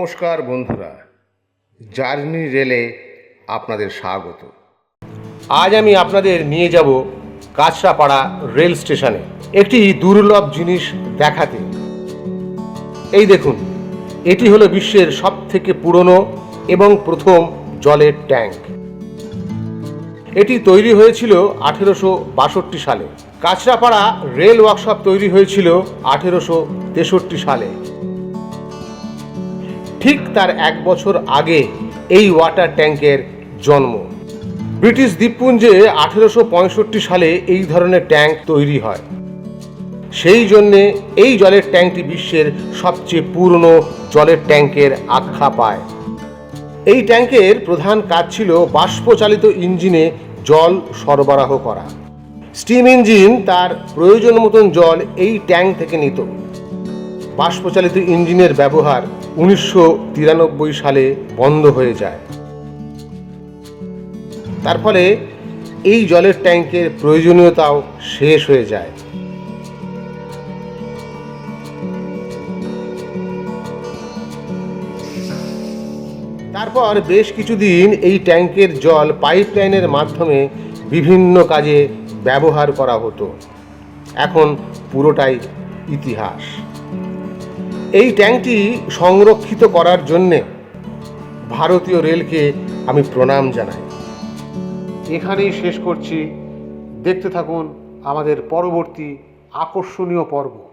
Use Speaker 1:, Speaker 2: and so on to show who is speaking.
Speaker 1: নমস্কার বন্ধুরা, জার্নি রেলে আপনাদের স্বাগত। আজ আমি আপনাদের নিয়ে যাব কাঁচরাপাড়া রেল স্টেশনে একটি দুর্লভ জিনিস দেখাতে। এই দেখুন, এটি হলো বিশ্বের সবথেকে পুরনো এবং প্রথম জলের ট্যাঙ্ক। এটি তৈরি হয়েছিল 1862 সালে। কাঁচরাপাড়া রেল ওয়ার্কশপ তৈরি হয়েছিল 1863 সালে। ঠিক তার এক বছর আগে এই ওয়াটার ট্যাঙ্কের জন্ম। ব্রিটিশ দ্বীপপুঞ্জে 1865 সালে এই ধরনের ট্যাঙ্ক তৈরি হয়। সেই জন্যে এই জলের ট্যাঙ্কটি বিশ্বের সবচেয়ে পুরনো জলের ট্যাঙ্কের আখ্যা পায়। এই ট্যাঙ্কের প্রধান কাজ ছিল বাষ্পচালিত ইঞ্জিনে জল সরবরাহ করা। স্টিম ইঞ্জিন তার প্রয়োজন মতন জল এই ট্যাঙ্ক থেকে নিত। বাষ্পচালিত ইঞ্জিনের ব্যবহার 1993 সালে বন্ধ হয়ে যায়। তার ফলে এই জলের ট্যাঙ্কের প্রয়োজনীয়তাও শেষ হয়ে যায়। তারপর বেশ কিছুদিন এই ট্যাঙ্কের জল পাইপলাইনের মাধ্যমে বিভিন্ন কাজে ব্যবহার করা হতো। এখন পুরোটাই ইতিহাস। এই ট্যাঙ্কটি সংরক্ষিত করার জন্যে ভারতীয় রেলকে আমি প্রণাম জানাই। এখানেই শেষ করছি। দেখতে থাকুন আমাদের পরবর্তী আকর্ষণীয় পর্ব।